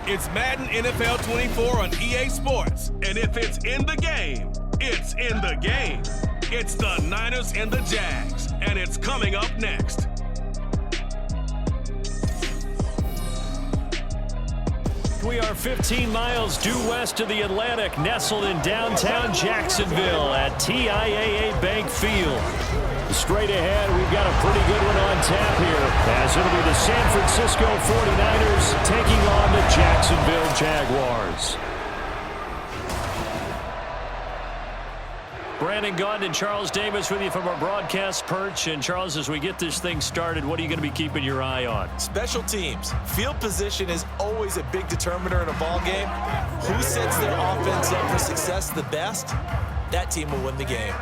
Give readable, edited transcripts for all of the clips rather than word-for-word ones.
It's Madden NFL 24 on EA Sports. And if it's in the game, it's in the game. It's the Niners and the Jags. And it's coming up next. We are 15 miles due west of the Atlantic, nestled in downtown Jacksonville at TIAA Bank Field. Straight ahead, we've got a pretty good one on tap here, as it'll be the San Francisco 49ers taking on the Jacksonville Jaguars. Brandon Gaudin and Charles Davis with you from our broadcast perch. And Charles, as we get this thing started, what are you going to be keeping your eye on? Special teams. Field position is always a big determiner in a ball game. Who sets their offense up for success the best, that team will win the game.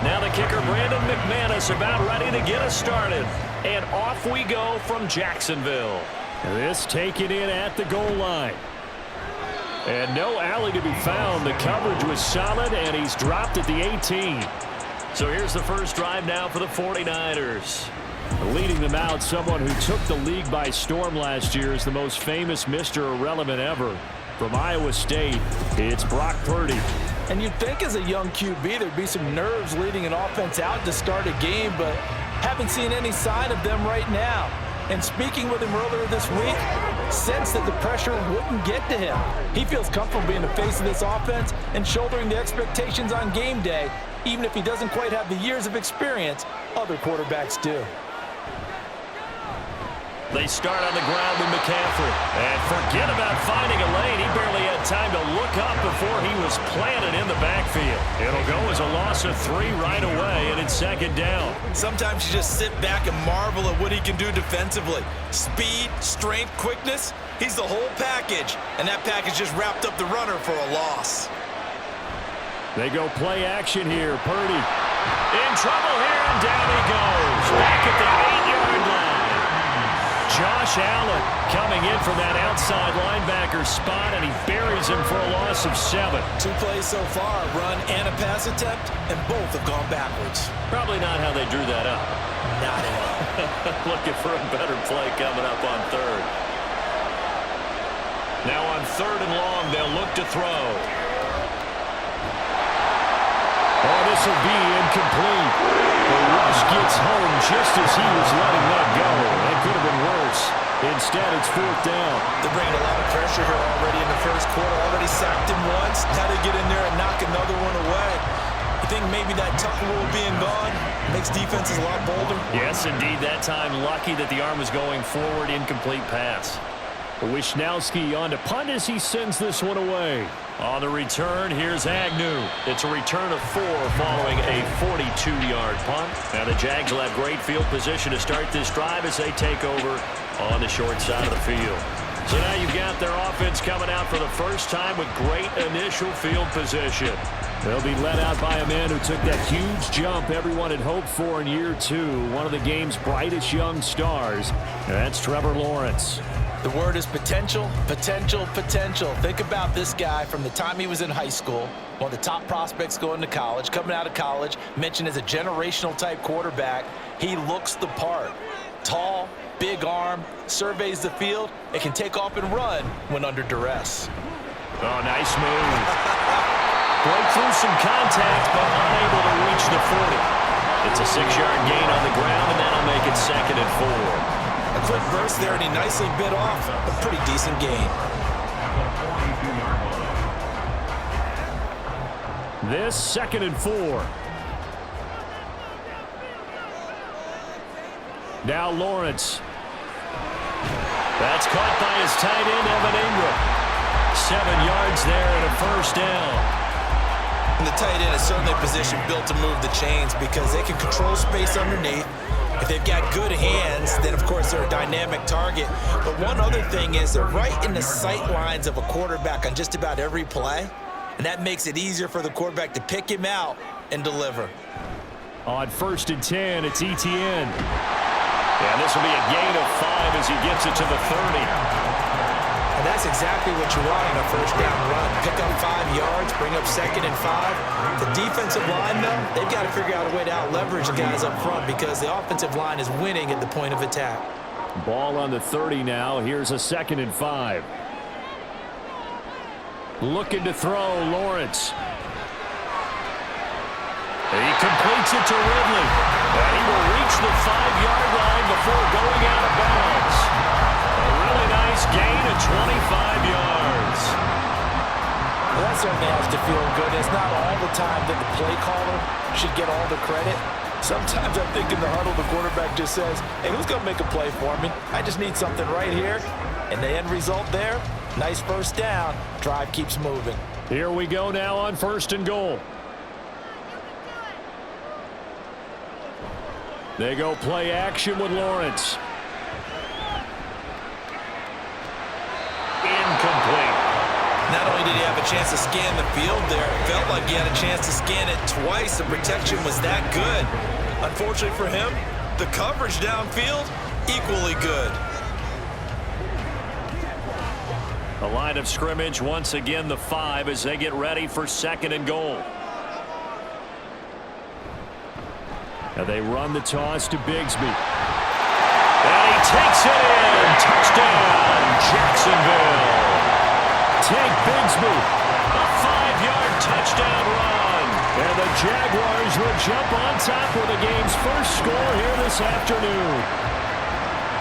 Now the kicker, Brandon McManus, about ready to get us started. And off we go from Jacksonville. This taken in at the goal line. And no alley to be found. The coverage was solid, and he's dropped at the 18. So here's the first drive now for the 49ers. Leading them out, someone who took the league by storm last year is the most famous Mr. Irrelevant ever. From Iowa State, it's Brock Purdy. And you'd think as a young QB there'd be some nerves leading an offense out to start a game, but haven't seen any sign of them right now. And speaking with him earlier this week, sensed that the pressure wouldn't get to him. He feels comfortable being the face of this offense and shouldering the expectations on game day, even if he doesn't quite have the years of experience other quarterbacks do. They start on the ground with McCaffrey. And forget about finding a lane. He barely had time to look up before he was planted in the backfield. It'll go as a loss of 3 right away, and it's second down. Sometimes you just sit back and marvel at what he can do defensively. Speed, strength, quickness. He's the whole package. And that package just wrapped up the runner for a loss. They go play action here. Purdy in trouble here, and down he goes. Back at the 8-yard line. Josh Allen coming in from that outside linebacker spot, and he buries him for a loss of 7. 2 plays so far, run and a pass attempt, and both have gone backwards. Probably not how they drew that up. Not at all. Looking for a better play coming up on third. Now on 3rd and long, they'll look to throw. Oh, this will be incomplete. The rush gets home just as he was letting that go. That could have been worse. Instead, it's 4th down. They're bringing a lot of pressure here already in the first quarter. Already sacked him once. Now they get in there and knock another one away. You think maybe that tuck rule being gone makes defenses a lot bolder? Yes, indeed. That time, lucky that the arm was going forward. Incomplete pass. Wisnowski on to punt as he sends this one away. On the return, here's Agnew. It's a return of 4 following a 42-yard punt. Now the Jags will have great field position to start this drive as they take over on the short side of the field. So now you've got their offense coming out for the first time with great initial field position. They'll be led out by a man who took that huge jump everyone had hoped for in year 2. One of the game's brightest young stars. And that's Trevor Lawrence. The word is potential, potential, potential. Think about this guy from the time he was in high school, one of the top prospects going to college, coming out of college, mentioned as a generational type quarterback. He looks the part. Tall, big arm, surveys the field, and can take off and run when under duress. Oh, nice move. Broke through some contact, but unable to reach the 40. It's a 6-yard gain on the ground, and that'll make it 2nd and 4. A quick burst there, and he nicely bit off a pretty decent gain. This 2nd and 4. Now Lawrence. That's caught by his tight end, Evan Ingram. yards there and a first down. And the tight end is certainly a position built to move the chains because they can control space underneath. If they've got good hands, then of course they're a dynamic target. But one other thing is they're right in the sight lines of a quarterback on just about every play. And that makes it easier for the quarterback to pick him out and deliver. On 1st and 10, it's ETN. And this will be a gain of 5 as he gets it to the 30. And that's exactly what you want on a first down run. Pick up 5 yards, bring up 2nd and 5. The defensive line, though, they've got to figure out a way to out-leverage the guys up front because the offensive line is winning at the point of attack. Ball on the 30 now. Here's a 2nd and 5. Looking to throw, Lawrence. He completes it to Ridley. And he will reach the 5-yard line before going out of bounds. A really nice gain of 25 yards. Well, that certainly has to feel good. It's not all the time that the play caller should get all the credit. Sometimes I think in the huddle, the quarterback just says, hey, who's going to make a play for me? I just need something right here. And the end result there, nice first down. Drive keeps moving. Here we go now on 1st and goal. They go play action with Lawrence. Incomplete. Not only did he have a chance to scan the field there, it felt like he had a chance to scan it twice. The protection was that good. Unfortunately for him, the coverage downfield, equally good. The line of scrimmage, once again, the 5 as they get ready for 2nd and goal. Now they run the toss to Bigsby. And he takes it in. Touchdown, Jacksonville. Tank Bigsby, a 5-yard touchdown run. And the Jaguars will jump on top with the game's first score here this afternoon.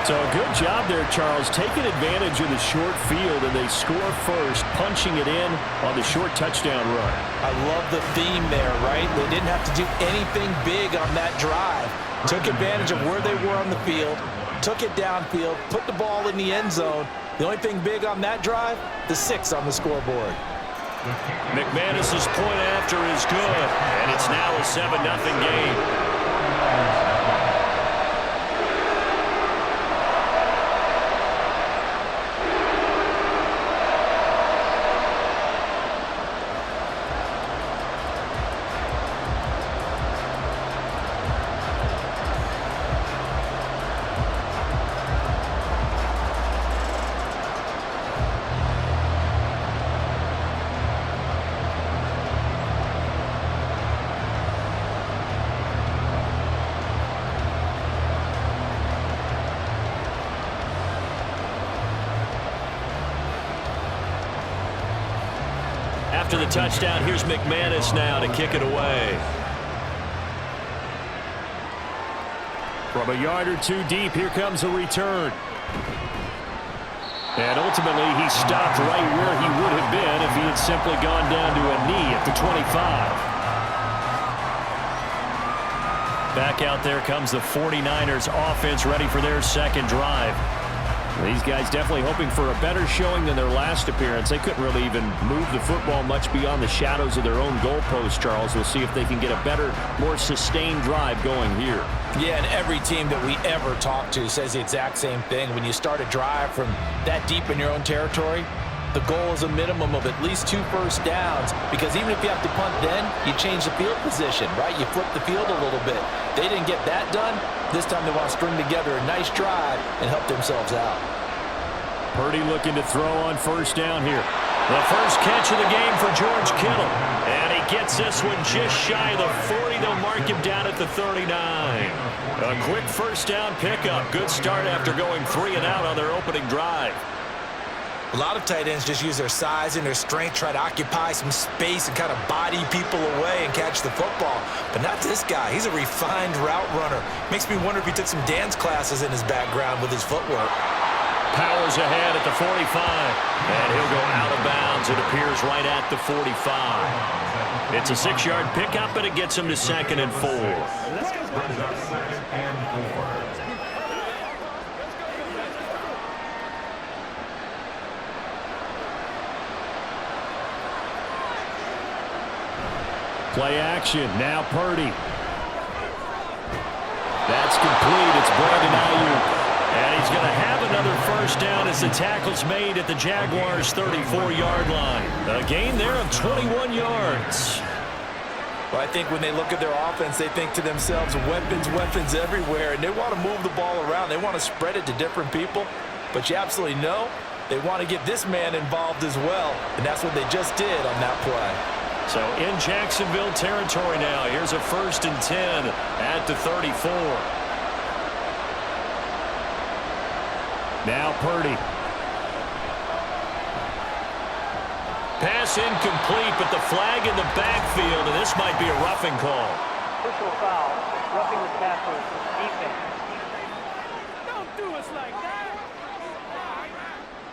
So good job there, Charles, taking advantage of the short field, and they score first, punching it in on the short touchdown run. I love the theme there, right? They didn't have to do anything big on that drive. Took advantage of where they were on the field, took it downfield, put the ball in the end zone. The only thing big on that drive, the 6 on the scoreboard. McManus's point after is good, and it's now a 7-0 game. After the touchdown, here's McManus now to kick it away. From a yard or 2 deep, here comes a return. And ultimately, he stopped right where he would have been if he had simply gone down to a knee at the 25. Back out there comes the 49ers offense, ready for their 2nd drive. These guys definitely hoping for a better showing than their last appearance. They couldn't really even move the football much beyond the shadows of their own goalpost, Charles. We'll see if they can get a better, more sustained drive going here. Yeah, and every team that we ever talk to says the exact same thing. When you start a drive from that deep in your own territory, the goal is a minimum of at least 2 first downs, because even if you have to punt then, you change the field position, right? You flip the field a little bit. They didn't get that done. This time they want to string together a nice drive and help themselves out. Purdy looking to throw on 1st down here. The first catch of the game for George Kittle. And he gets this one just shy of the 40. They'll mark him down at the 39. A quick 1st down pickup. Good start after going 3 and out on their opening drive. A lot of tight ends just use their size and their strength, try to occupy some space and kind of body people away and catch the football. But not this guy. He's a refined route runner. Makes me wonder if he took some dance classes in his background with his footwork. Powers ahead at the 45. And he'll go out of bounds. It appears right at the 45. It's a 6-yard pickup, but it gets him to 2nd and 4. Play action. Now Purdy. That's complete. It's Brandon Ayuk. And he's going to have another first down as the tackle's made at the Jaguars' 34-yard line. A gain there of 21 yards. Well, I think when they look at their offense, they think to themselves, weapons, weapons everywhere, and they want to move the ball around. They want to spread it to different people. But you absolutely know they want to get this man involved as well, and that's what they just did on that play. So in Jacksonville territory now. Here's a 1st and 10 at the 34. Now Purdy. Pass incomplete, but the flag in the backfield, and this might be a roughing call. Personal foul, roughing the tackle, defense. Don't do us like that.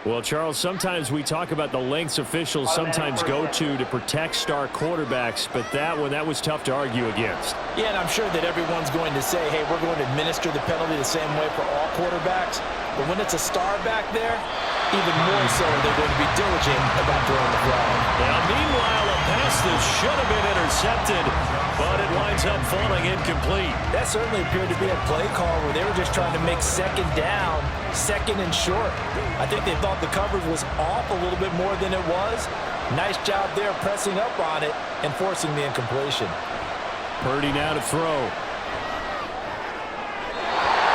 Well, Charles, sometimes we talk about the lengths officials sometimes go to protect star quarterbacks, but that was tough to argue against. Yeah, and I'm sure that everyone's going to say, hey, we're going to administer the penalty the same way for all quarterbacks. But when it's a star back there, even more so they're going to be diligent about throwing the flag. Now, meanwhile, a pass that should have been intercepted, but it winds up falling incomplete. That certainly appeared to be a play call where they were just trying to make second down, second and short. I think they thought the coverage was off a little bit more than it was. Nice job there pressing up on it and forcing the incompletion. Purdy now to throw.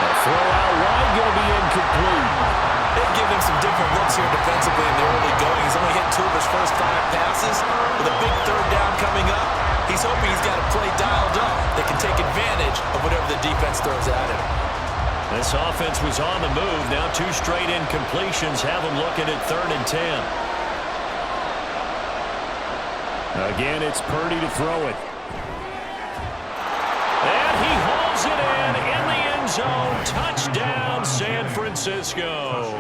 A throw out wide, going to be incomplete. They've given him some different looks here defensively in the early going. He's only hit 2 of his first 5 passes. With a big 3rd down coming up, he's hoping he's got a play dialed up that can take advantage of whatever the defense throws at him. This offense was on the move. Now 2 straight incompletions have them looking at 3rd and 10. Again, it's Purdy to throw it. And he hauls it in the end zone. Touchdown, San Francisco.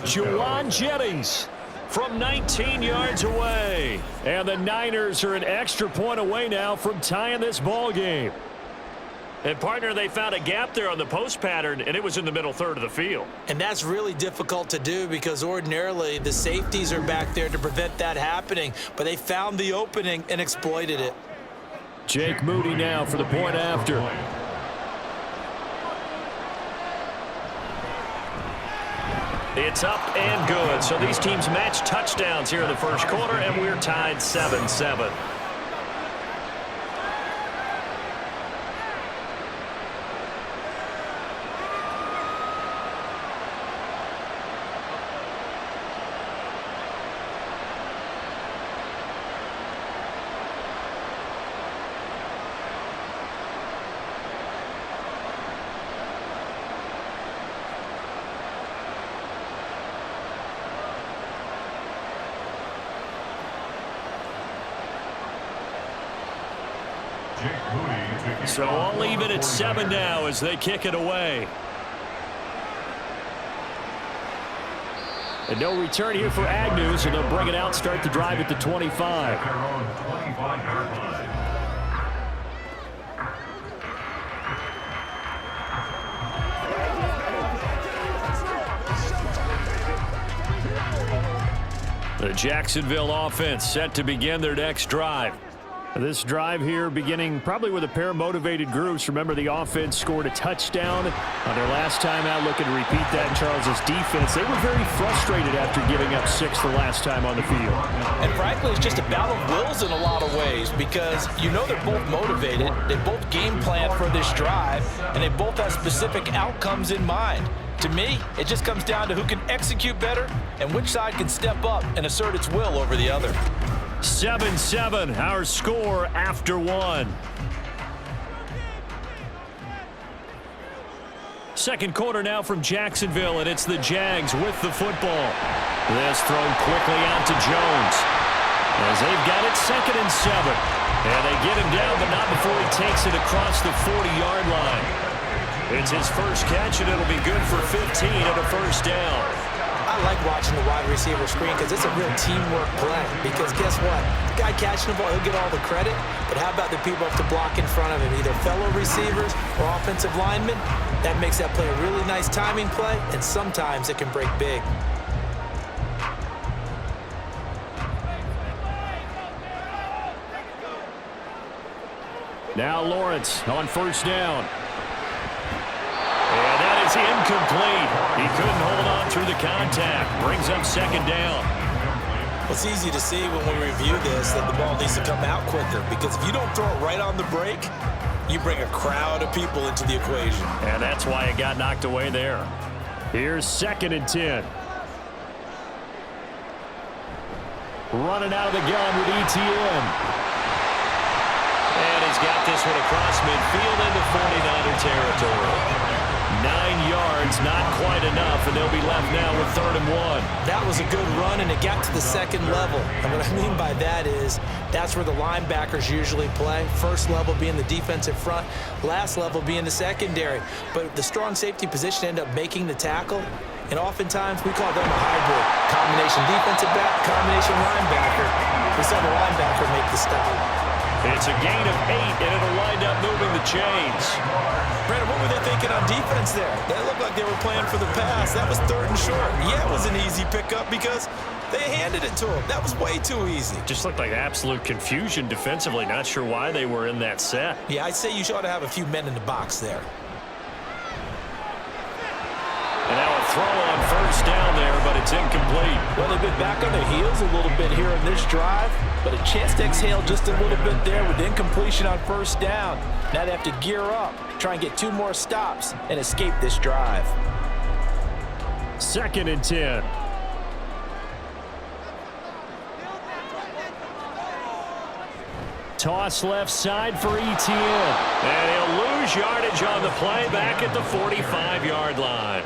Juwan Jennings from 19 yards away. And the Niners are an extra point away now from tying this ball game. And, partner, they found a gap there on the post pattern, and it was in the middle third of the field. And that's really difficult to do because ordinarily the safeties are back there to prevent that happening. But they found the opening and exploited it. Jake Moody now for the point after. It's up and good. So these teams match touchdowns here in the first quarter, and we're tied 7-7. So all even at 7 now as they kick it away. And no return here for Agnew, so they'll bring it out, start the drive at the 25. The Jacksonville offense set to begin their next drive. This drive here beginning probably with a pair of motivated groups. Remember, the offense scored a touchdown on their last time out. Looking to repeat that in Charles's defense. They were very frustrated after giving up 6 the last time on the field. And frankly, it's just a battle of wills in a lot of ways because you know they're both motivated. They both game plan for this drive, and they both have specific outcomes in mind. To me, it just comes down to who can execute better and which side can step up and assert its will over the other. 7-7, our score after 1. Second quarter now from Jacksonville, and it's the Jags with the football. This thrown quickly out to Jones as they've got it 2nd and 7. And they get him down, but not before he takes it across the 40-yard line. It's his first catch, and it'll be good for 15 and a first down. I like watching the wide receiver screen because it's a real teamwork play. Because guess what? The guy catching the ball, he'll get all the credit. But how about the people have to block in front of him, either fellow receivers or offensive linemen? That makes that play a really nice timing play, and sometimes it can break big. Now Lawrence on first down. And that is incomplete. He couldn't hold on through the contact. Brings up second down. It's easy to see when we review this that the ball needs to come out quicker, because if you don't throw it right on the break, you bring a crowd of people into the equation. And that's why it got knocked away there. Here's 2nd and 10. Running out of the gun with ETN. And he's got this one across midfield into 49er territory. 9 yards, not quite enough, and they'll be left now with 3rd and 1. That was a good run, and it got to the second level. And what I mean by that is that's where the linebackers usually play. First level being the defensive front, last level being the secondary. But the strong safety position ended up making the tackle, and oftentimes we call them a hybrid. Combination defensive back, combination linebacker. We saw the linebacker make the stop. It's a gain of 8, and it'll wind up moving the chains. Brandon, what were they thinking on defense there? They looked like they were playing for the pass. That was 3rd and short. Yeah, it was an easy pickup because they handed it to him. That was way too easy. Just looked like absolute confusion defensively. Not sure why they were in that set. Yeah, I'd say you ought to have a few men in the box there. And now a throw on first down there, but it's incomplete. Well, they've been back on their heels a little bit here in this drive, but a chance to exhale just a little bit there with incompletion on first down. Now they have to gear up, try and get 2 more stops, and escape this drive. 2nd and 10. Toss left side for ETN. And he'll lose yardage on the play back at the 45-yard line.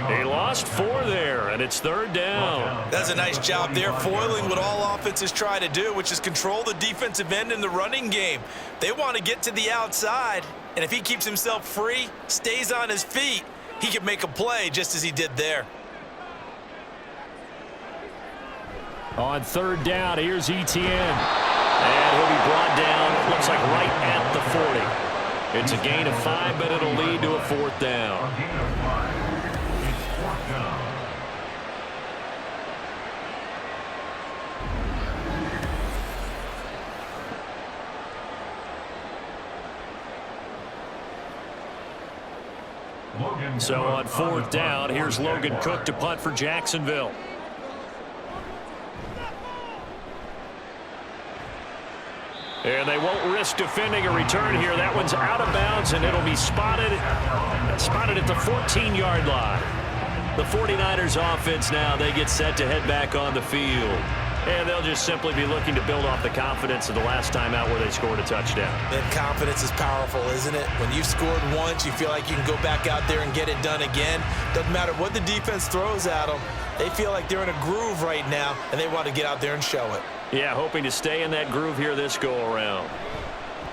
He lost 4 there, and it's 3rd down. That's a nice job there, foiling what all offenses try to do, which is control the defensive end in the running game. They want to get to the outside, and if he keeps himself free, stays on his feet, he can make a play just as he did there. On 3rd down, here's ETN. And he'll be brought down, looks like right at the 40. It's a gain of 5, but it'll lead to a 4th down. So on 4th down, here's Logan Cook to punt for Jacksonville. And they won't risk defending a return here. That one's out of bounds, and it'll be spotted at the 14-yard line. The 49ers offense now, they get set to head back on the field. And they'll just simply be looking to build off the confidence of the last time out where they scored a touchdown. And confidence is powerful, isn't it? When you've scored once, you feel like you can go back out there and get it done again. Doesn't matter what the defense throws at them. They feel like they're in a groove right now, and they want to get out there and show it. Yeah, hoping to stay in that groove here this go-around.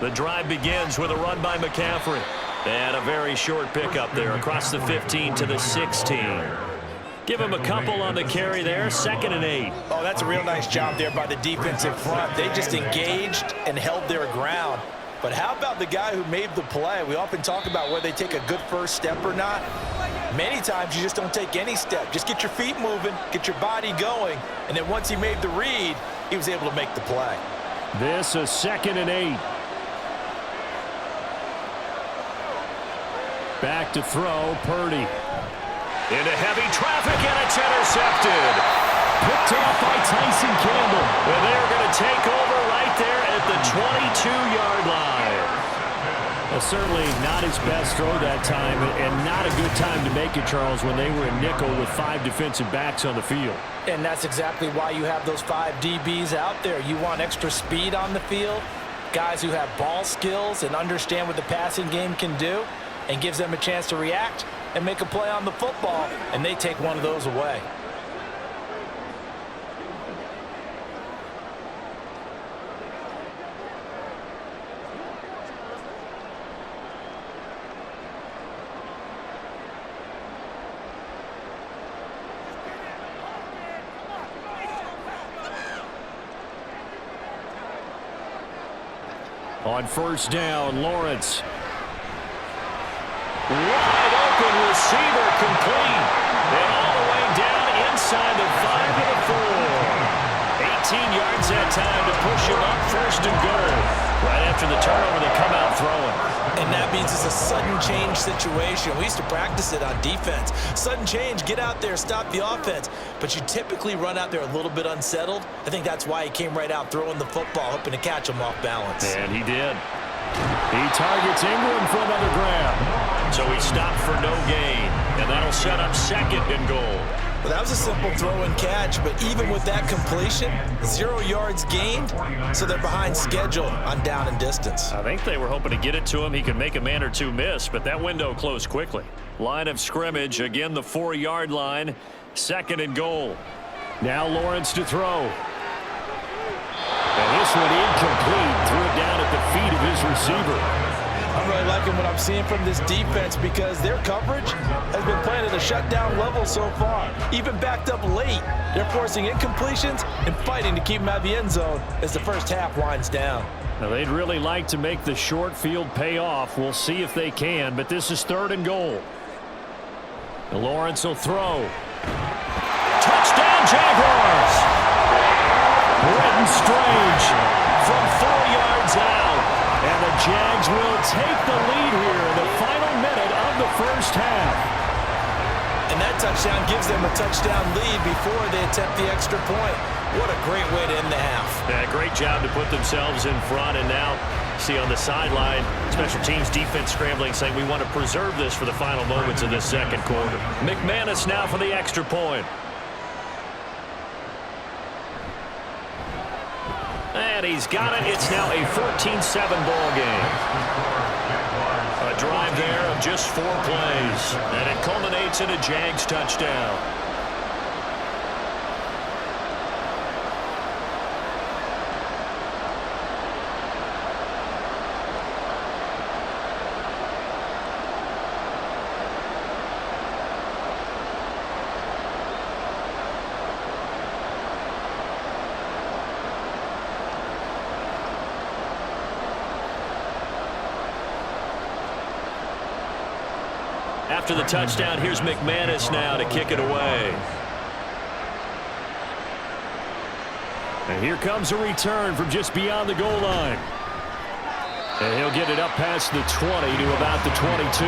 The drive begins with a run by McCaffrey. And a very short pickup there across the 15 to the 16. Give him a couple on the carry there, 2nd and 8. Oh, that's a real nice job there by the defensive front. They just engaged and held their ground. But how about the guy who made the play? We often talk about whether they take a good first step or not. Many times you just don't take any step. Just get your feet moving, get your body going, and then once he made the read, he was able to make the play. This is 2nd and 8. Back to throw, Purdy. Into heavy traffic, and it's intercepted. Picked off by Tyson Campbell. And they're going to take over right there at the 22-yard line. Well, certainly not his best throw that time, and not a good time to make it, Charles, when they were in nickel with 5 defensive backs on the field. And that's exactly why you have those 5 DBs out there. You want extra speed on the field, guys who have ball skills and understand what the passing game can do, and gives them a chance to react and make a play on the football, and they take one of those away. On first down, Lawrence. Wide open receiver, complete. And all the way down inside the 5 to the 4. 18 yards that time to push him up, 1st and goal. Right after the turnover, they come out throwing. And that means it's a sudden change situation. We used to practice it on defense. Sudden change, get out there, stop the offense. But you typically run out there a little bit unsettled. I think that's why he came right out throwing the football, hoping to catch him off balance. And he did. He targets Ingram for another grab. So he stopped for no gain. And that'll set up second and goal. Well, that was a simple throw and catch, but even with that completion, 0 yards gained, so they're behind schedule on down and distance. I think they were hoping to get it to him. He could make a man or two miss, but that window closed quickly. Line of scrimmage, again the 4-yard line, second and goal. Now Lawrence to throw. And this one incomplete, threw it down at the feet of his receiver. I'm really liking what I'm seeing from this defense because their coverage has been playing at a shutdown level so far. Even backed up late, they're forcing incompletions and fighting to keep them out of the end zone as the first half winds down. Now they'd really like to make the short field pay off. We'll see if they can, but this is third and goal. Now Lawrence will throw. Touchdown Jaguars! Britton Strange from 4 yards out. And the Jags will take the lead here in the final minute of the first half. And that touchdown gives them a touchdown lead before they attempt the extra point. What a great way to end the half. Yeah, great job to put themselves in front. And now, see on the sideline, special teams defense scrambling, saying we want to preserve this for the final moments of this second quarter. McManus now for the extra point. And he's got it. It's now a 14-7 ball game. A drive there of just 4 plays. And it culminates in a Jags touchdown. After the touchdown, here's McManus now to kick it away. And here comes a return from just beyond the goal line. And he'll get it up past the 20 to about the 22.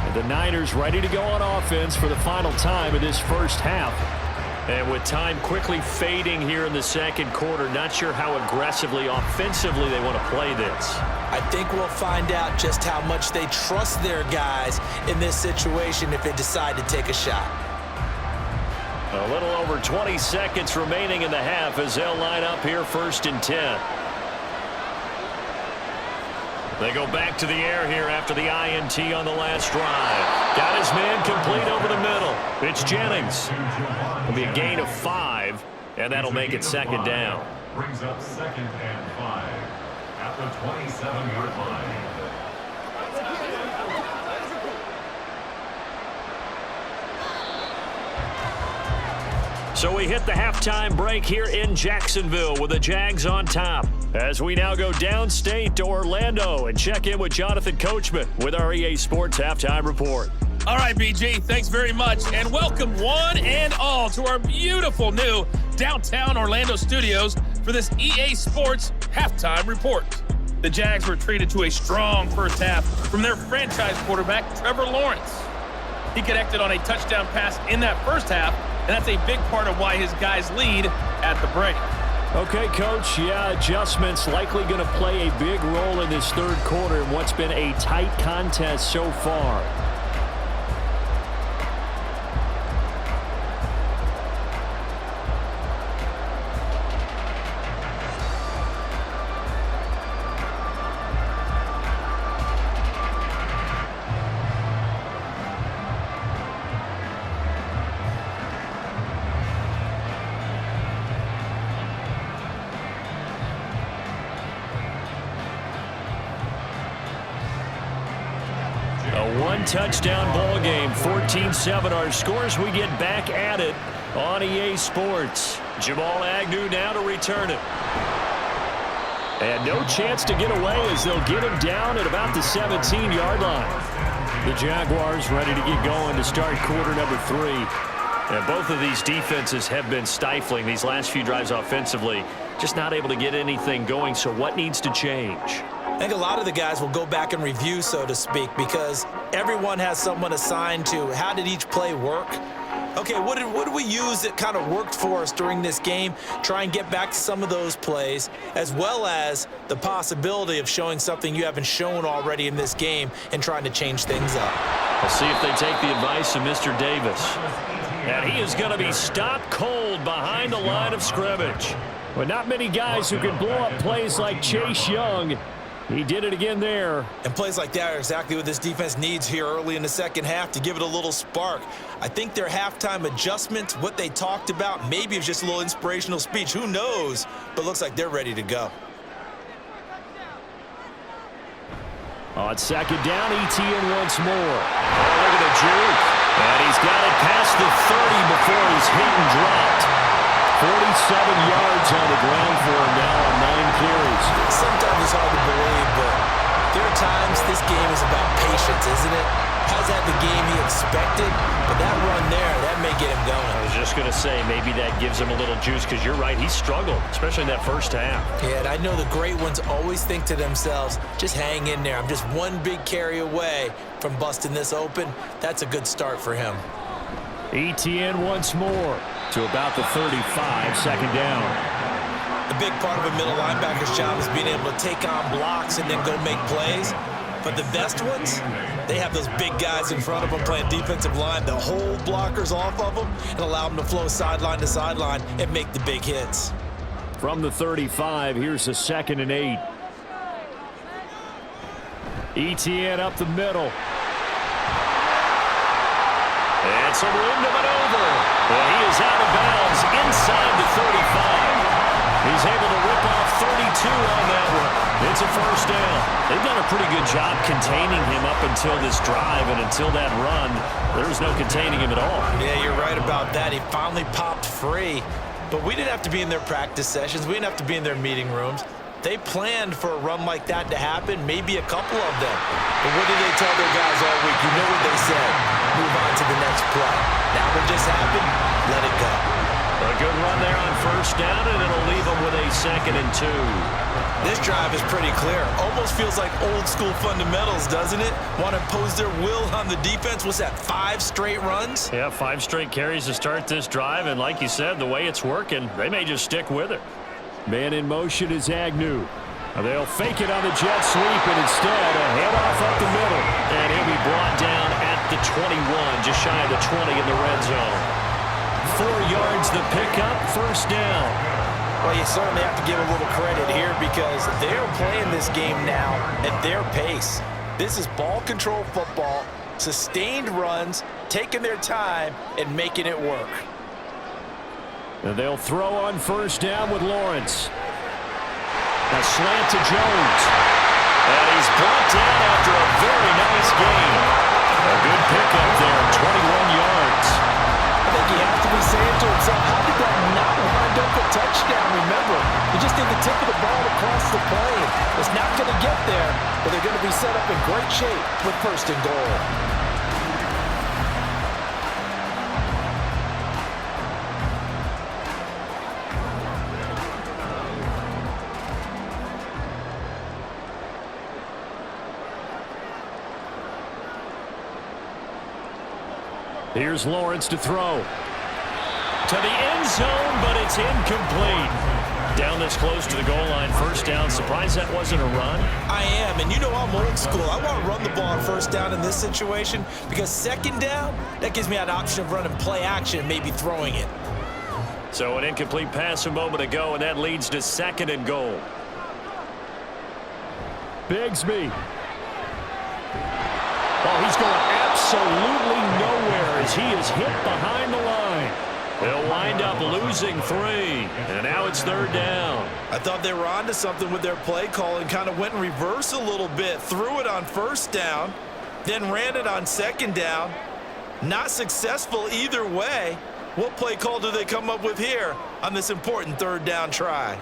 And the Niners ready to go on offense for the final time of this first half. And with time quickly fading here in the second quarter, not sure how aggressively, offensively they want to play this. I think we'll find out just how much they trust their guys in this situation if they decide to take a shot. A little over 20 seconds remaining in the half as they'll line up here first and 10. They go back to the air here after the INT on the last drive. Got his man complete over the middle. It's Jennings. It'll be a gain of 5, and that'll make it second down. Brings up second and 5 at the 27-yard line. So we hit the halftime break here in Jacksonville with the Jags on top. As we now go downstate to Orlando and check in with Jonathan Coachman with our EA Sports Halftime Report. All right, BG, thanks very much, and welcome one and all to our beautiful new downtown Orlando studios for this EA Sports Halftime Report. The Jags were treated to a strong first half from their franchise quarterback, Trevor Lawrence. He connected on a touchdown pass in that first half, and that's a big part of why his guys lead at the break. Okay, Coach, adjustments likely going to play a big role in this third quarter in what's been a tight contest so far. Touchdown ball game, 14-7 our scores. We get back at it on EA Sports. Jamal Agnew now to return it. And no chance to get away as they'll get him down at about the 17-yard line. The Jaguars ready to get going to start quarter number 3. And both of these defenses have been stifling these last few drives offensively. Just not able to get anything going, so what needs to change? I think a lot of the guys will go back and review, so to speak, because everyone has someone assigned to how did each play work. Okay, what did we use that kind of worked for us during this game? Try and get back to some of those plays, as well as the possibility of showing something you haven't shown already in this game and trying to change things up. We'll see if they take the advice of Mr. Davis. And he is going to be stopped cold behind the line of scrimmage. But not many guys who can blow up plays like Chase Young. He did it again there. And plays like that are exactly what this defense needs here early in the second half to give it a little spark. I think their halftime adjustments, what they talked about, maybe it's just a little inspirational speech. Who knows? But looks like they're ready to go. On second down, ETN once more. Oh, look at the juke. And he's got it past the 30 before he's hit and dropped. 47 yards on the ground for him now on 9 carries. Sometimes it's hard to believe, but there are times this game is about patience, isn't it? Has had the game he expected, but that run there, that may get him going. I was just going to say, maybe that gives him a little juice, because you're right, he struggled, especially in that first half. Yeah, and I know the great ones always think to themselves, just hang in there. I'm just one big carry away from busting this open. That's a good start for him. ETN once more to about the 35, second down. A big part of a middle linebacker's job is being able to take on blocks and then go make plays. But the best ones, they have those big guys in front of them playing defensive line to hold blockers off of them and allow them to flow sideline to sideline and make the big hits. From the 35, here's a 2nd and 8. ETN up the middle. It's a room to maneuver. Well, he is out of bounds inside the 35. He's able to rip off 32 on that one. It's a first down. They've done a pretty good job containing him up until this drive, and until that run, there was no containing him at all. Yeah, you're right about that. He finally popped free, but we didn't have to be in their practice sessions. We didn't have to be in their meeting rooms. They planned for a run like that to happen, maybe a couple of them. But what did they tell their guys all week? You know what they said. Move on to the next play. Now what just happened, let it go. A good run there on first down, and it'll leave them with a 2nd and 2. This drive is pretty clear. Almost feels like old school fundamentals, doesn't it? Want to impose their will on the defense. What's that, 5 straight runs? Yeah, 5 straight carries to start this drive, and like you said, the way it's working, they may just stick with it. Man in motion is Agnew. They'll fake it on the jet sweep, and instead a handoff up the middle. And he'll be brought down at the 21, just shy of the 20 in the red zone. 4 yards the pickup, first down. Well, you certainly have to give a little credit here because they're playing this game now at their pace. This is ball control football, sustained runs, taking their time, and making it work. And they'll throw on first down with Lawrence. A slant to Jones. And he's brought down after a very nice gain. A good pickup there, 21 yards. I think he has to be saying to himself, how did that not wind up a touchdown? Remember, you just need the tip of the ball across the plane. It's not going to get there, but they're going to be set up in great shape with first and goal. Here's Lawrence to throw. To the end zone, but it's incomplete. Down this close to the goal line, first down. Surprised that wasn't a run? I am, and you know I'm old school. I want to run the ball on first down in this situation because second down, that gives me an option of running play action and maybe throwing it. So an incomplete pass a moment ago, and that leads to 2nd and goal. Bigsby. Oh, he's going absolutely nowhere as he is hit behind the line. They'll wind up losing 3, and now it's 3rd down. I thought they were onto something with their play call and kind of went in reverse a little bit. Threw it on first down, then ran it on second down. Not successful either way. What play call do they come up with here on this important 3rd down try?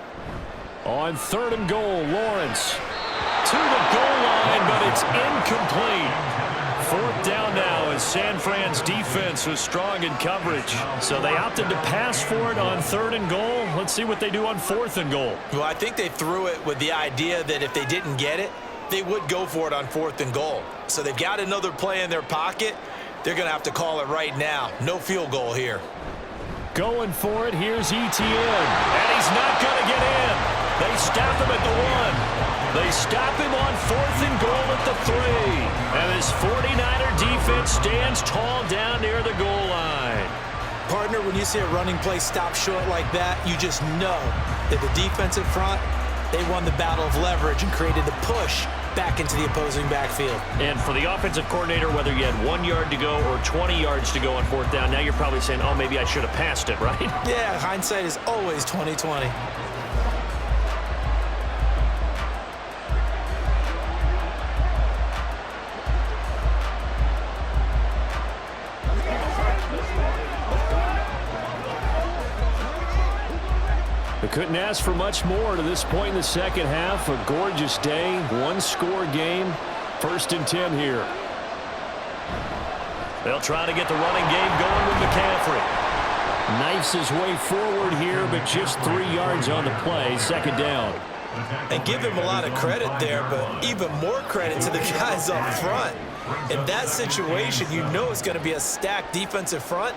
On 3rd and goal, Lawrence. To the goal line, but it's incomplete. 4th down now as San Fran's defense was strong in coverage. So they opted to pass for it on 3rd and goal. Let's see what they do on 4th and goal. Well, I think they threw it with the idea that if they didn't get it, they would go for it on 4th and goal. So they've got another play in their pocket. They're going to have to call it right now. No field goal here. Going for it, here's Etienne. And he's not going to get in. They stop him at the 1. They stop him on 4th and goal at the 3. And this 49er defense stands tall down near the goal line. Partner, when you see a running play stop short like that, you just know that the defensive front, they won the battle of leverage and created the push back into the opposing backfield. And for the offensive coordinator, whether you had 1 yard to go or 20 yards to go on 4th down, now you're probably saying, oh, maybe I should have passed it, right? Yeah, hindsight is always 20/20. They couldn't ask for much more to this point in the second half. A gorgeous day, 1-score game. 1st and 10 here. They'll try to get the running game going with McCaffrey. Knifes his way forward here, but just 3 yards on the play. 2nd down. And give him a lot of credit there, but even more credit to the guys up front. In that situation, you know it's going to be a stacked defensive front.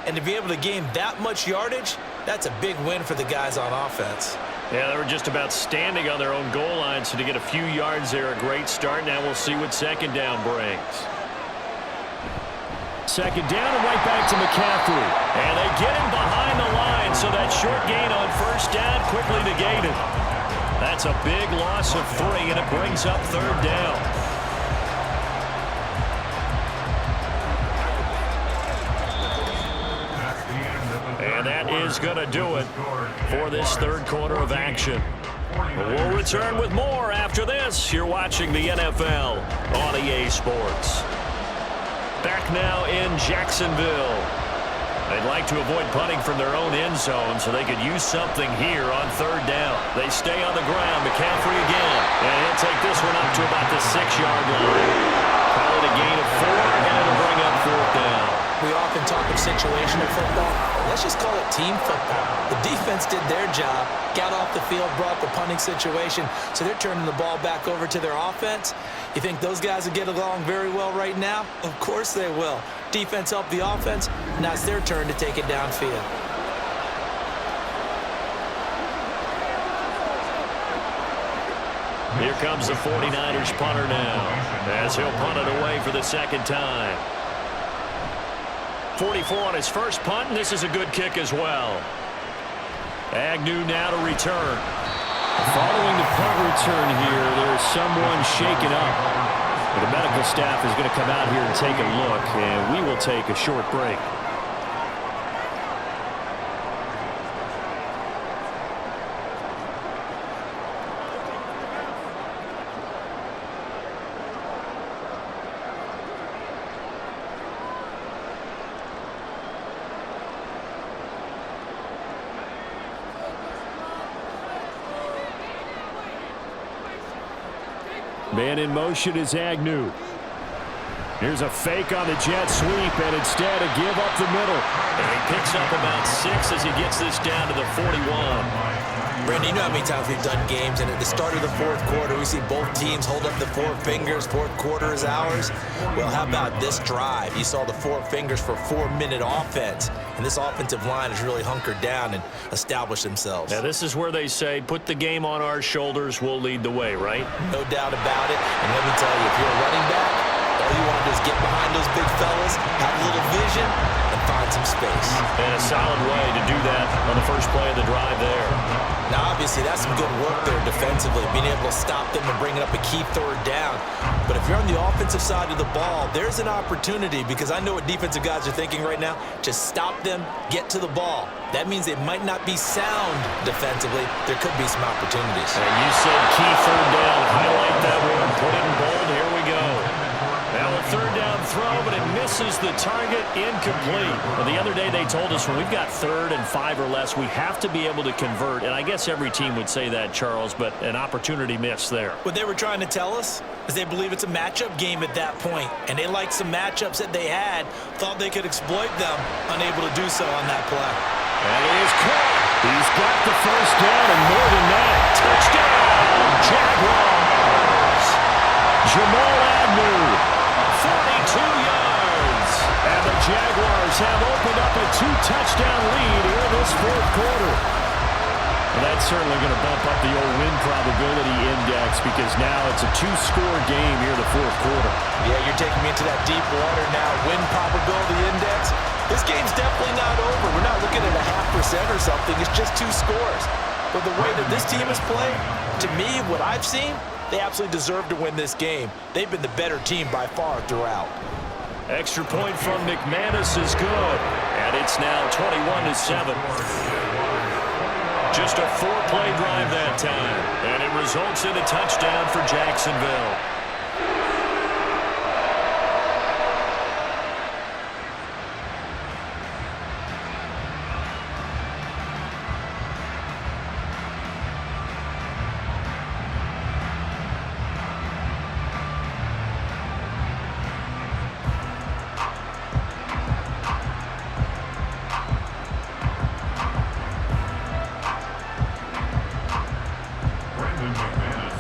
And to be able to gain that much yardage, that's a big win for the guys on offense. Yeah, they were just about standing on their own goal line, so to get a few yards there, a great start. Now we'll see what 2nd down brings. 2nd down and right back to McCaffrey. And they get him behind the line, so that short gain on 1st down quickly negated. That's a big loss of 3, and it brings up 3rd down. And that is going to do it for this 3rd quarter of action. We'll return with more after this. You're watching the NFL on EA Sports. Back now in Jacksonville. They'd like to avoid punting from their own end zone so they could use something here on 3rd down. They stay on the ground. McCaffrey again. And he'll take this one up to about the 6-yard line. Call it a gain of 4, and it'll bring up 4th down. We often talk of situational football. Let's just call it team football. The defense did their job, got off the field, brought the punting situation, so they're turning the ball back over to their offense. You think those guys will get along very well right now? Of course they will. Defense helped the offense. Now it's their turn to take it downfield. Here comes the 49ers punter now, as he'll punt it away for the 2nd time. 44 on his first punt, and this is a good kick as well. Agnew now to return. Following the punt return here, there's someone shaken up. But the medical staff is going to come out here and take a look, and we will take a short break. Man in motion is Agnew. Here's a fake on the jet sweep, and instead a give up the middle. And he picks up about 6 as he gets this down to the 41. Brandon, you know how many times we've done games, and at the start of the 4th quarter, we see both teams hold up the 4 fingers. 4th quarter is ours. Well, how about this drive? You saw the 4 fingers for 4-minute offense, and this offensive line has really hunkered down and established themselves. Now, this is where they say, put the game on our shoulders, we'll lead the way, right? No doubt about it. And let me tell you, if you're a running back, all you want to do is get behind those big fellas, have a little vision, and find some space. And a solid way to do that on the first play of the drive there. Now, obviously, that's some good work there defensively, being able to stop them and bringing up a key 3rd down. But if you're on the offensive side of the ball, there's an opportunity, because I know what defensive guys are thinking right now. Just stop them, get to the ball. That means they might not be sound defensively. There could be some opportunities. And you said key 3rd down. Highlight that one. Put it in bold. Here we go. Now a 3rd down throw, but it misses the target incomplete. Well, the other day they told us when we've got 3rd and 5 or less, we have to be able to convert. And I guess every team would say that, Charles, but an opportunity missed there. What they were trying to tell us is they believe it's a matchup game at that point, and they liked some matchups that they had, thought they could exploit them, unable to do so on that play. And he is caught. He's got the first down and more than that. Touchdown, Jaguars. Jamal Agnew, 42 yards. And the Jaguars have opened up a 2-touchdown lead here in this 4th quarter. Well, that's certainly going to bump up the old win probability index because now it's a 2-score game here in the 4th quarter. Yeah, you're taking me into that deep water now. Win probability index. This game's definitely not over. We're not looking at a 0.5% or something. It's just 2 scores. But the way that this team has played, to me, what I've seen, they absolutely deserve to win this game. They've been the better team by far throughout. Extra point from McManus is good. And it's now 21-7. Just a 4-play drive that time. And it results in a touchdown for Jacksonville.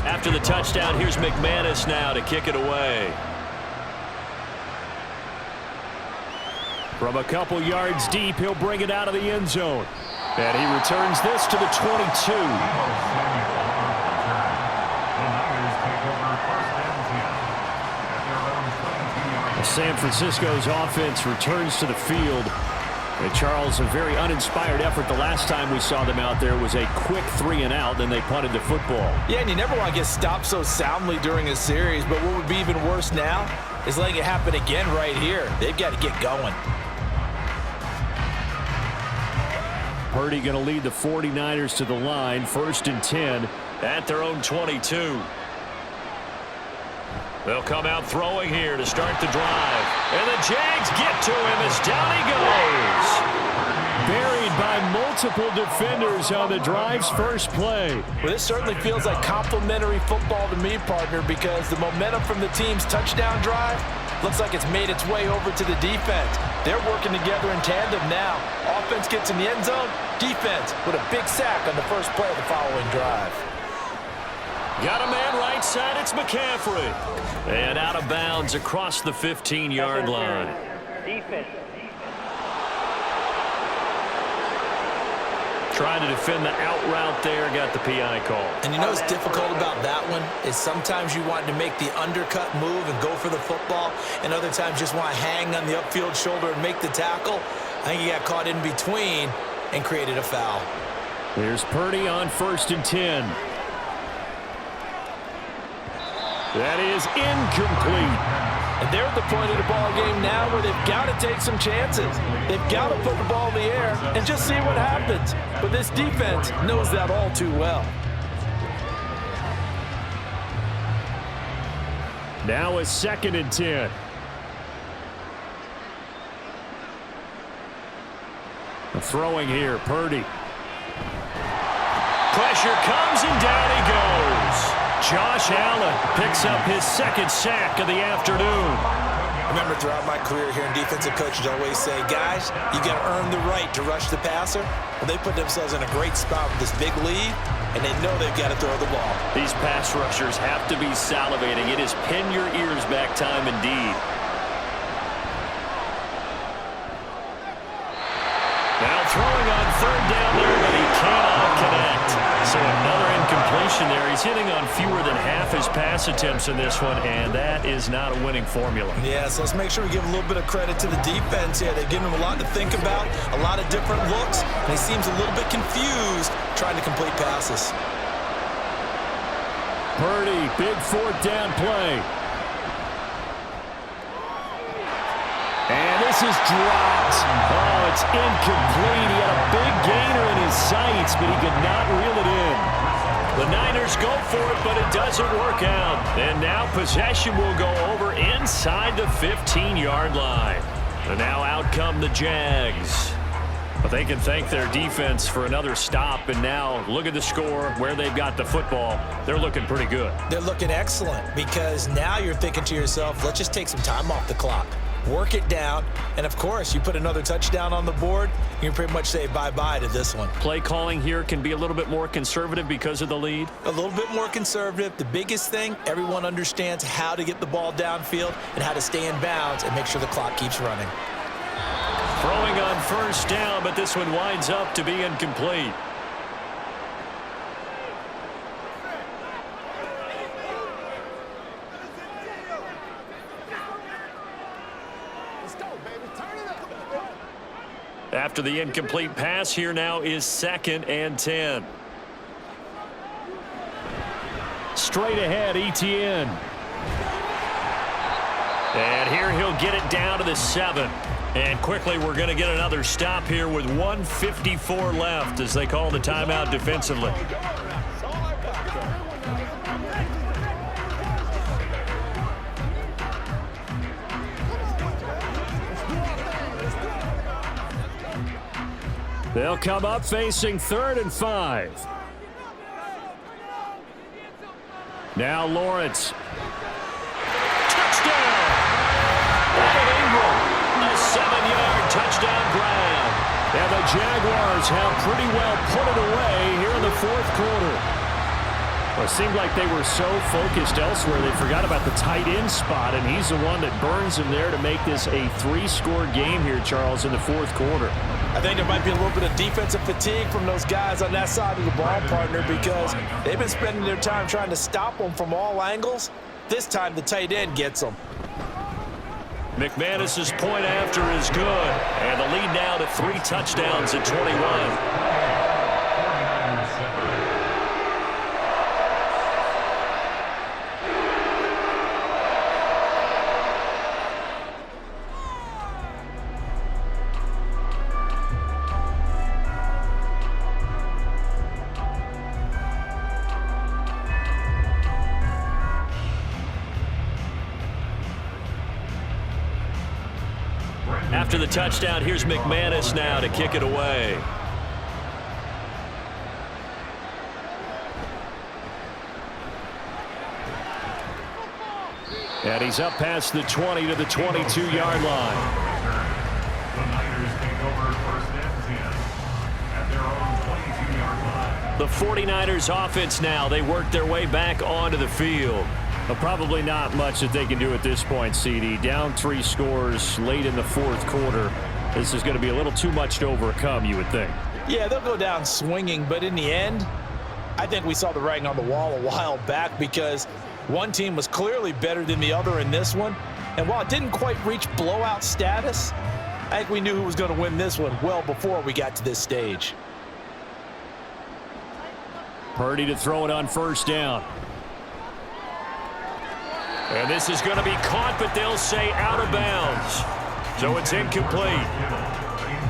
After the touchdown, here's McManus now to kick it away. From a couple yards deep, he'll bring it out of the end zone. And he returns this to the 22. San Francisco's offense returns to the field. And Charles, a very uninspired effort. The last time we saw them out there was a quick 3-and-out, then they punted the football. Yeah, and you never want to get stopped so soundly during a series, but what would be even worse now is letting it happen again right here. They've got to get going. Purdy going to lead the 49ers to the line, 1st and 10 at their own 22. They'll come out throwing here to start the drive. And the Jags get to him as down he goes. Buried by multiple defenders on the drive's first play. Well, this certainly feels like complimentary football to me, partner, because the momentum from the team's touchdown drive looks like it's made its way over to the defense. They're working together in tandem now. Offense gets in the end zone. Defense with a big sack on the first play of the following drive. Got a man right side, it's McCaffrey. And out of bounds across the 15-yard line. Defense. Trying to defend the out route there, got the PI call. And you know what's difficult about that one is sometimes you want to make the undercut move and go for the football, and other times just want to hang on the upfield shoulder and make the tackle. I think he got caught in between and created a foul. Here's Purdy on 1st and 10. That is incomplete. And they're at the point of the ball game now where they've got to take some chances. They've got to put the ball in the air and just see what happens. But this defense knows that all too well. Now a 2nd and 10. Throwing here, Purdy. Pressure comes and down he goes. Josh Allen picks up his 2nd sack of the afternoon. I remember throughout my career here in defensive coaches always say, guys, you got to earn the right to rush the passer. Well, they put themselves in a great spot with this big lead, and they know they've got to throw the ball. These pass rushers have to be salivating. It is pin your ears back time indeed. Now throwing on 3rd down there, but he cannot connect. So another incompletion there. He's hitting on fewer than half his pass attempts in this one, and that is not a winning formula. Yeah, so let's make sure we give a little bit of credit to the defense here. They've given him a lot to think about, a lot of different looks, and he seems a little bit confused trying to complete passes. Purdy, big 4th down play. And this is dropped. Oh, it's incomplete. He had a big gainer in his sights, but he could not reel it in. The Niners go for it, but it doesn't work out. And now possession will go over inside the 15-yard line. And now out come the Jags. But they can thank their defense for another stop. And now look at the score, where they've got the football. They're looking pretty good. They're looking excellent because now you're thinking to yourself, let's just take some time off the clock. Work it down. And, of course, you put another touchdown on the board, you can pretty much say bye-bye to this one. Play calling here can be a little bit more conservative because of the lead. A little bit more conservative. The biggest thing, everyone understands how to get the ball downfield and how to stay in bounds and make sure the clock keeps running. Throwing on first down, but this one winds up to be incomplete. After the incomplete pass, here now is 2nd and 10. Straight ahead, Etienne. And here he'll get it down to the 7. And quickly we're going to get another stop here with 1:54 left as they call the timeout defensively. They'll come up facing 3rd and 5. Now Lawrence. Touchdown! A 7-yard touchdown grab. And the Jaguars have pretty well put it away here in the 4th quarter. Well, it seemed like they were so focused elsewhere they forgot about the tight end spot, and he's the one that burns them there to make this a 3-score game here, Charles, in the 4th quarter. I think there might be a little bit of defensive fatigue from those guys on that side of the ball, partner, because they've been spending their time trying to stop them from all angles. This time the tight end gets them. McManus's point after is good, and the lead now to 3 touchdowns at 21. After the touchdown, here's McManus now to kick it away. And he's up past the 20 to the 22-yard line. The Niners take over 1st and 10 at their own 22-yard line. The 49ers offense now, they work their way back onto the field. But probably not much that they can do at this point, CD. Down 3 scores late in the 4th quarter. This is going to be a little too much to overcome, you would think. Yeah, they'll go down swinging, but in the end, I think we saw the writing on the wall a while back because one team was clearly better than the other in this one. And while it didn't quite reach blowout status, I think we knew who was going to win this one well before we got to this stage. Purdy to throw it on first down. And this is going to be caught, but they'll say out of bounds. So it's incomplete.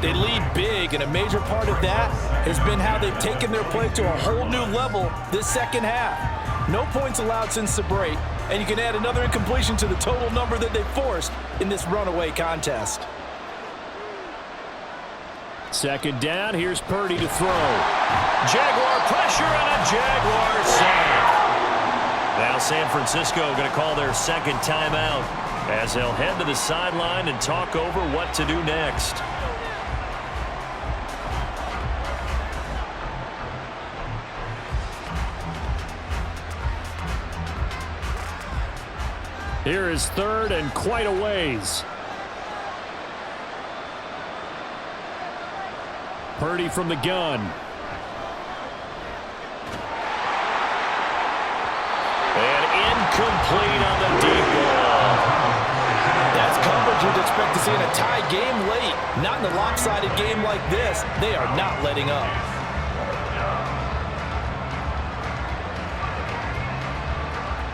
They lead big, and a major part of that has been how they've taken their play to a whole new level this second half. No points allowed since the break, and you can add another incompletion to the total number that they forced in this runaway contest. 2nd down, here's Purdy to throw. Jaguar pressure and a Jaguar sack. Now San Francisco going to call their 2nd timeout as they'll head to the sideline and talk over what to do next. Here is 3rd and quite a ways. Purdy from the gun. And incomplete on the deep ball. That's coverage you'd expect to see in a tie game late. Not in a lopsided game like this. They are not letting up.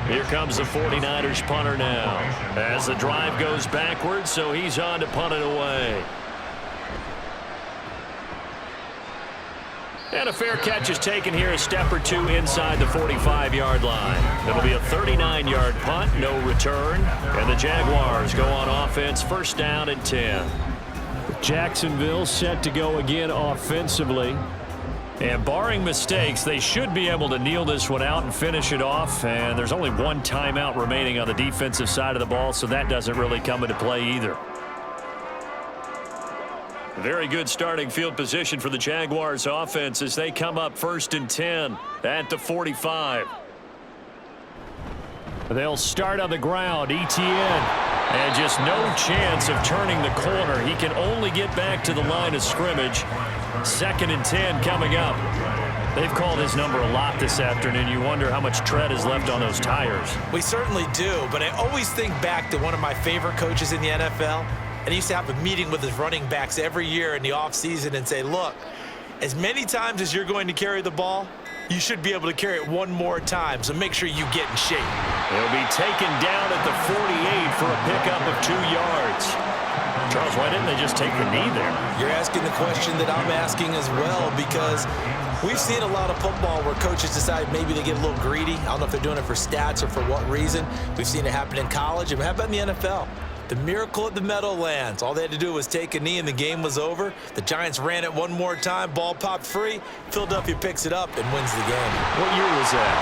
Here comes the 49ers punter now. As the drive goes backwards, so he's on to punt it away. And a fair catch is taken here, a step or two inside the 45-yard line. It'll be a 39-yard punt, no return. And the Jaguars go on offense, first down and 10. Jacksonville set to go again offensively. And barring mistakes, they should be able to kneel this one out and finish it off. And there's only one timeout remaining on the defensive side of the ball, so that doesn't really come into play either. Very good starting field position for the Jaguars offense as they come up first and 10 at the 45. They'll start on the ground. ETN. And just no chance of turning the corner. He can only get back to the line of scrimmage. Second and 10 coming up. They've called his number a lot this afternoon. You wonder how much tread is left on those tires. We certainly do, but I always think back to one of my favorite coaches in the NFL. And he used to have a meeting with his running backs every year in the offseason and say, look, as many times as you're going to carry the ball, you should be able to carry it one more time, so make sure you get in shape. He'll be taken down at the 48 for a pickup of 2 yards. Charles, why didn't they just take the knee there? You're asking the question that I'm asking as well, because we've seen a lot of football where coaches decide maybe they get a little greedy. I don't know if they're doing it for stats or for what reason. We've seen it happen in college, and how about in the NFL? The miracle at the Meadowlands. All they had to do was take a knee and the game was over. The Giants ran it one more time. Ball popped free. Philadelphia picks it up and wins the game. What year was that?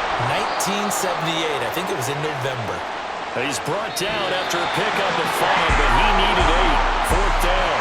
1978. I think it was in November. He's brought down after a pickup of 5, but he needed 8. Fourth down.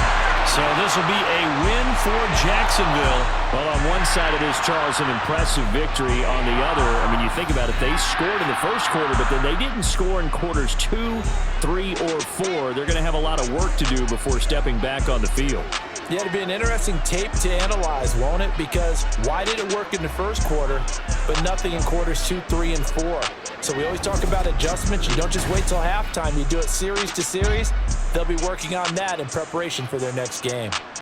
So this will be a win for Jacksonville. Well, on one side of this, Charles, an impressive victory. On the other, I mean, you think about it, they scored in the first quarter, but then they didn't score in quarters 2, 3, or 4. They're going to have a lot of work to do before stepping back on the field. Yeah, it'll be an interesting tape to analyze, won't it? Because why did it work in the first quarter, but nothing in quarters 2, 3, and 4? So we always talk about adjustments. You don't just wait till halftime. You do it series to series. They'll be working on that in preparation for their next game.